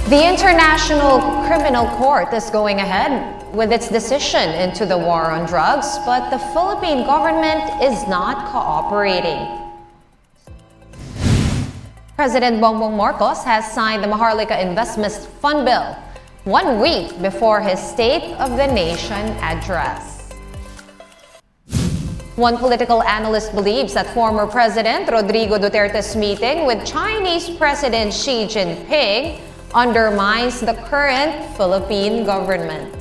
The International Criminal Court is going ahead with its decision into the war on drugs, but the Philippine government is not cooperating. President Bongbong Marcos has signed the Maharlika Investments Fund Bill 1 week before his State of the Nation address. One political analyst believes that former President Rodrigo Duterte's meeting with Chinese President Xi Jinping undermines the current Philippine government.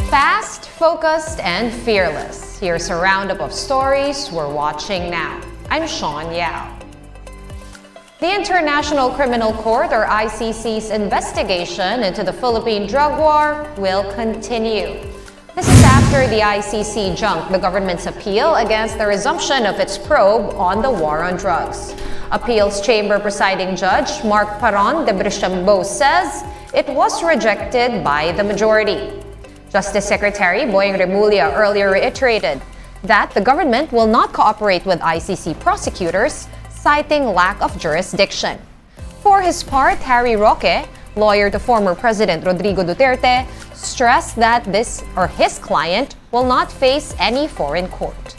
Fast, focused, and fearless. Here's a roundup of stories we're watching now. I'm Sean Yao. The International Criminal Court, or ICC's investigation into the Philippine drug war will continue. This is after the ICC junked the government's appeal against the resumption of its probe on the war on drugs. Appeals Chamber Presiding Judge Mark Paron de Brishambo says it was rejected by the majority. Justice Secretary Boying Remulla earlier reiterated that the government will not cooperate with ICC prosecutors, citing lack of jurisdiction. For his part, Harry Roque, lawyer to former President Rodrigo Duterte, stressed that his client will not face any foreign court.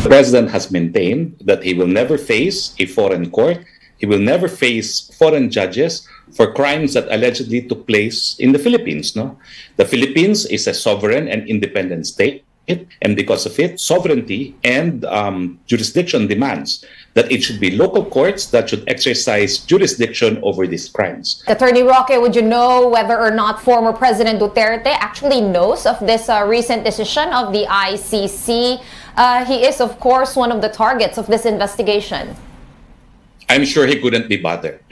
The president has maintained that he will never face a foreign court. He will never face foreign judges for crimes that allegedly took place in the Philippines. No? The Philippines is a sovereign and independent state, and because of it, sovereignty and jurisdiction demands that it should be local courts that should exercise jurisdiction over these crimes. Attorney Roque, would you know whether or not former President Duterte actually knows of this recent decision of the ICC? He is, of course, one of the targets of this investigation. I'm sure he couldn't be bothered.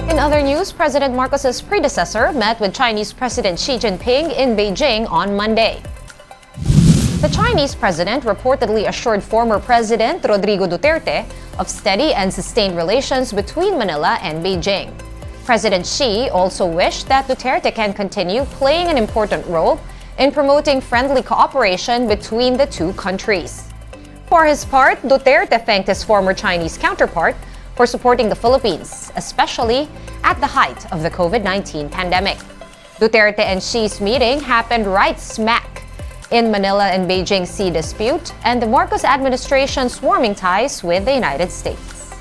In other news, President Marcos's predecessor met with Chinese President Xi Jinping in Beijing on Monday. The Chinese president reportedly assured former President Rodrigo Duterte of steady and sustained relations between Manila and Beijing. President Xi also wished that Duterte can continue playing an important role in promoting friendly cooperation between the two countries. For his part, Duterte thanked his former Chinese counterpart for supporting the Philippines, especially at the height of the COVID-19 pandemic. Duterte and Xi's meeting happened right smack in Manila and Beijing Sea dispute and the Marcos administration's warming ties with the United States.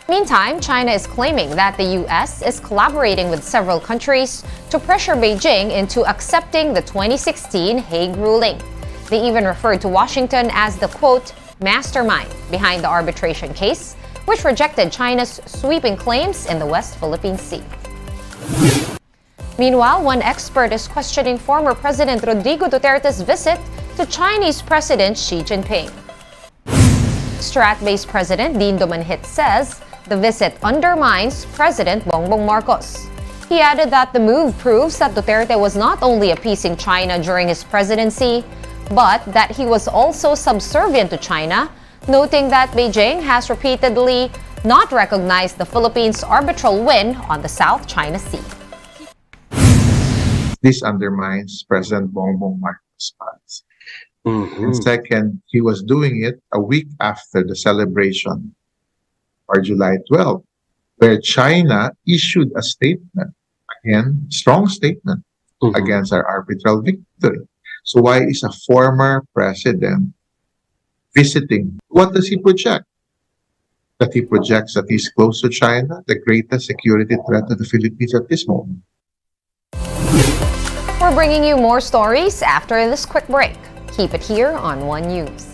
Meantime, China is claiming that the U.S. is collaborating with several countries to pressure Beijing into accepting the 2016 Hague ruling. They even referred to Washington as the, quote, mastermind behind the arbitration case, which rejected China's sweeping claims in the West Philippine Sea. Meanwhile, one expert is questioning former President Rodrigo Duterte's visit to Chinese President Xi Jinping. Strat-based President Dean Dumanhit says the visit undermines President Bongbong Marcos. He added that the move proves that Duterte was not only appeasing China during his presidency, but that he was also subservient to China, noting that Beijing has repeatedly not recognized the Philippines' arbitral win on the South China Sea. This undermines President Bongbong Marcos' policy. And second, he was doing it a week after the celebration, or July 12th, where China issued a statement, again, strong statement, against our arbitral victory. So why is a former president visiting? What does he project? That he projects that he's close to China, the greatest security threat to the Philippines at this moment. We're bringing you more stories after this quick break. Keep it here on One News.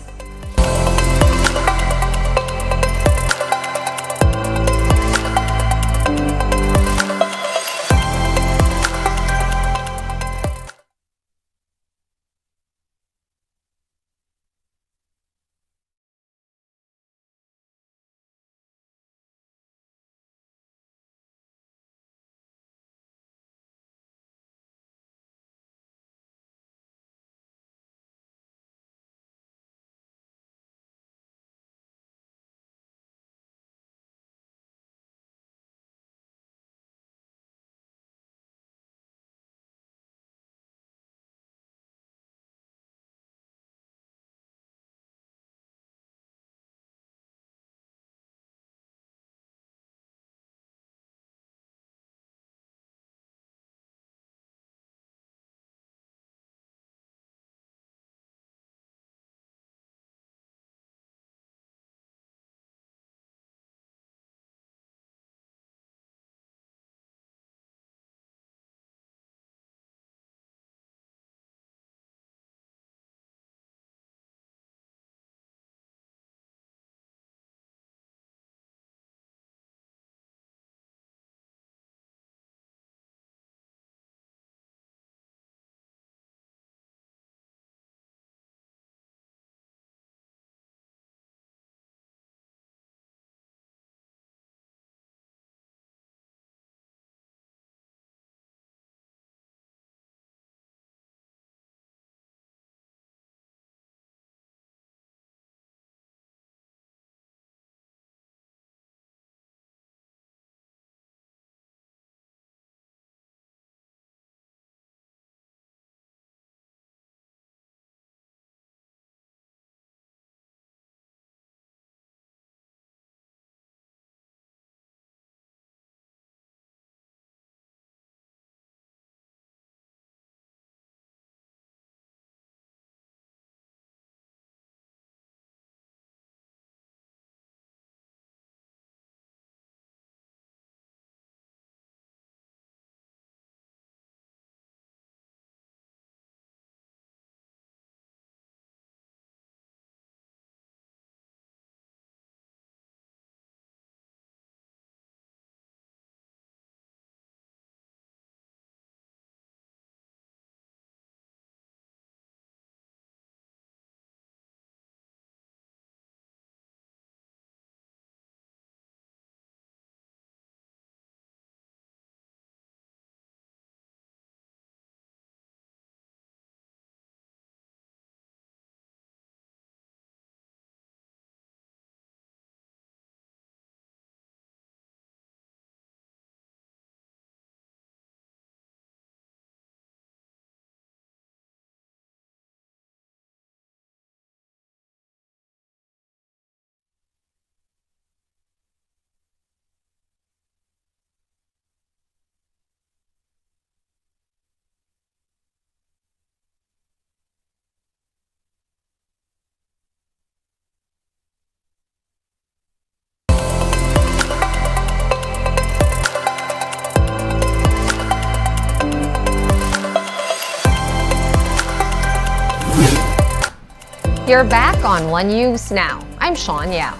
You're back on One News Now. I'm Sean Yao.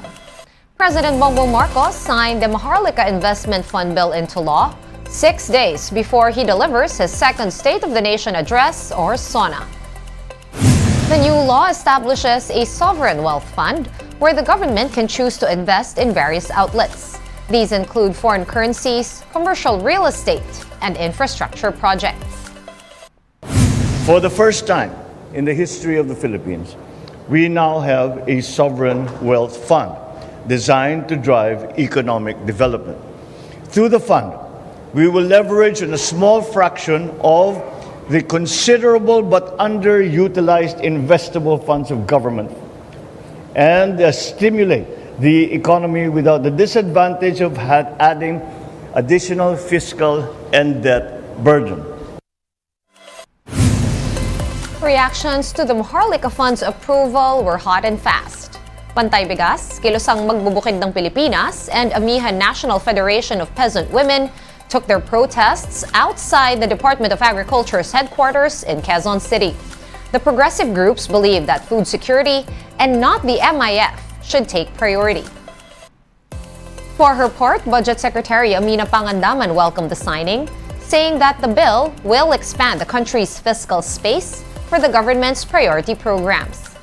President Bongbong Marcos signed the Maharlika Investment Fund bill into law 6 days before he delivers his second State of the Nation address, or SONA. The new law establishes a sovereign wealth fund where the government can choose to invest in various outlets. These include foreign currencies, commercial real estate, and infrastructure projects. For the first time in the history of the Philippines, we now have a sovereign wealth fund designed to drive economic development. Through the fund, we will leverage on a small fraction of the considerable but underutilized investable funds of government and stimulate the economy without the disadvantage of adding additional fiscal and debt burden. Reactions to the Maharlika Fund's approval were hot and fast. Pantay Bigas, Kilusang Magbubukid ng Pilipinas, and Amihan National Federation of Peasant Women took their protests outside the Department of Agriculture's headquarters in Quezon City. The progressive groups believe that food security and not the MIF should take priority. For her part, Budget Secretary Amina Pangandaman welcomed the signing, saying that the bill will expand the country's fiscal space for the government's priority programs.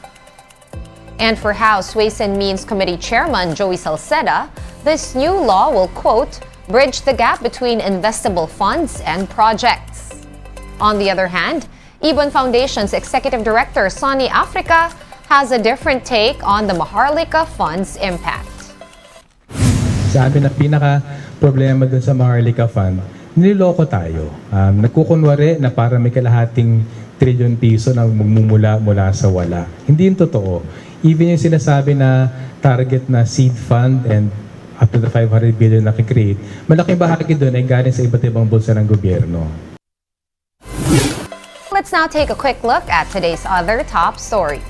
And for House Ways and Means Committee Chairman Joey Salceda, this new law will, quote, bridge the gap between investable funds and projects. On the other hand, Ibon Foundation's Executive Director Sonny Africa has a different take on the Maharlika Fund's impact. Sabi na pinaka-problema dun sa Maharlika Fund, niloloko tayo. Nagkukunwari na para may kalahating trilyon piso na magmumula sa wala. Hindi yung totoo. Even yung sinasabi na target na seed fund and up to the 500 billion na kikreate, malaking bahagi doon ay galing sa iba't ibang bulsa ng gobyerno. Let's now take a quick look at today's other top stories.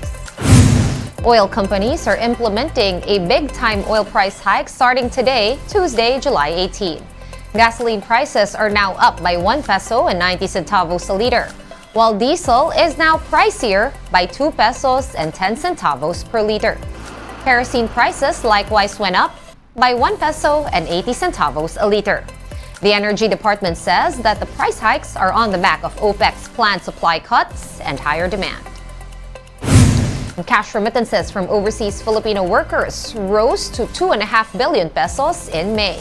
Oil companies are implementing a big-time oil price hike starting today, Tuesday, July 18. Gasoline prices are now up by 1 peso and 90 centavos a liter, while diesel is now pricier by 2 pesos and 10 centavos per liter. Kerosene prices likewise went up by 1 peso and 80 centavos a liter. The Energy Department says that the price hikes are on the back of OPEC's planned supply cuts and higher demand. And cash remittances from overseas Filipino workers rose to 2.5 billion pesos in May.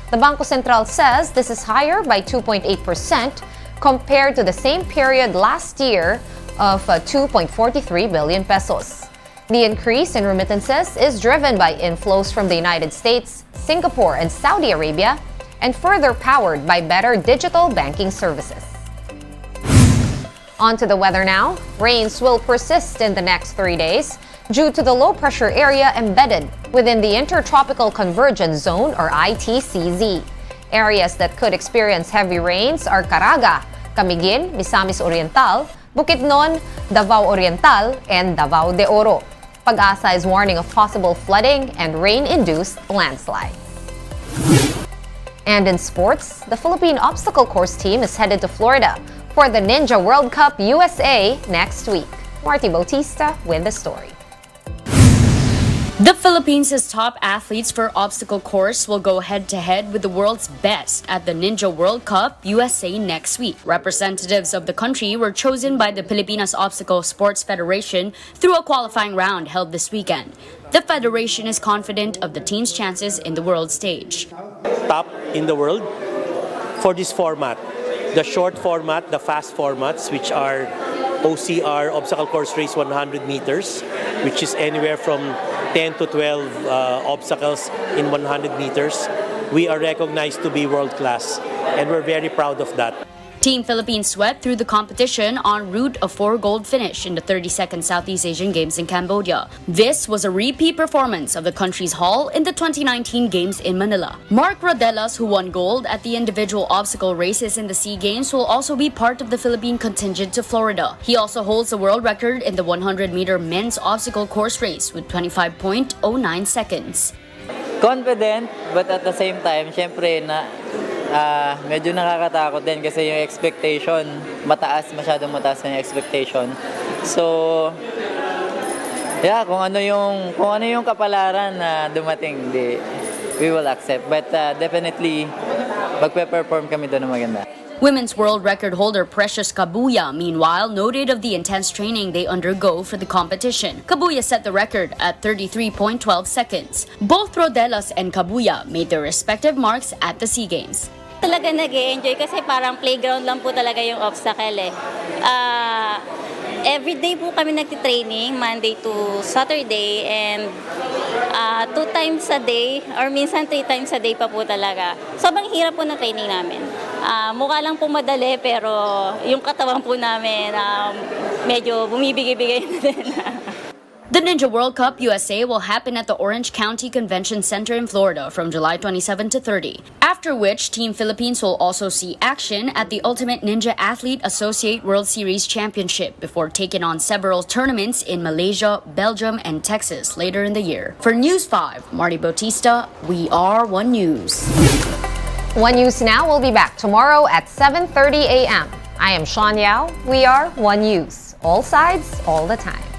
The Bangko Sentral says this is higher by 2.8% compared to the same period last year of 2.43 billion pesos. The increase in remittances is driven by inflows from the United States, Singapore, and Saudi Arabia, and further powered by better digital banking services. On to the weather now. Rains will persist in the next 3 days due to the low-pressure area embedded within the Intertropical Convergence Zone, or ITCZ. Areas that could experience heavy rains are Caraga, Camiguin, Misamis Oriental, Bukidnon, Davao Oriental, and Davao de Oro. Pag-asa is warning of possible flooding and rain-induced landslides. And in sports, the Philippine obstacle course team is headed to Florida for the Ninja World Cup USA next week. Marty Bautista with the story. The Philippines' top athletes for obstacle course will go head-to-head with the world's best at the Ninja World Cup USA next week. Representatives of the country were chosen by the Pilipinas Obstacle Sports Federation through a qualifying round held this weekend. The federation is confident of the team's chances in the world stage. Top in the world for this format. The short format, the fast formats, which are OCR, Obstacle Course Race 100 meters, which is anywhere from 10 to 12 obstacles in 100 meters. We are recognized to be world-class, and we're very proud of that. Team Philippines swept through the competition en route a 4-gold finish in the 32nd Southeast Asian Games in Cambodia. This was a repeat performance of the country's haul in the 2019 Games in Manila. Mark Rodelas, who won gold at the individual obstacle races in the SEA Games, will also be part of the Philippine contingent to Florida. He also holds the world record in the 100-meter men's obstacle course race with 25.09 seconds. Confident, but at the same time, syempre medyo nakakatakot din kasi yung expectation, masyadong mataas na yung expectation. So, Yeah, kung ano yung kapalaran na dumating, we will accept. But definitely, magpe-perform kami doon ng maganda. Women's world record holder Precious Kabuya, meanwhile, noted of the intense training they undergo for the competition. Kabuya set the record at 33.12 seconds. Both Rodelas and Kabuya made their respective marks at the SEA Games. Talaga nag-enjoy kasi parang playground lang po talaga yung obstacle eh. Everyday po kami nagtitraining, Monday to Saturday, and 2 times a day or minsan 3 times a day pa po talaga. Sobrang hirap po ng training namin. Mukha lang po madali pero yung katawan po namin medyo bumibigay-bigay na din. The Ninja World Cup USA will happen at the Orange County Convention Center in Florida from July 27 to 30, after which Team Philippines will also see action at the Ultimate Ninja Athlete Associate World Series Championship before taking on several tournaments in Malaysia, Belgium, and Texas later in the year. For News 5, Marty Bautista, we are One News. One News Now will be back tomorrow at 7:30 a.m. I am Sean Yao. We are One News. All sides, all the time.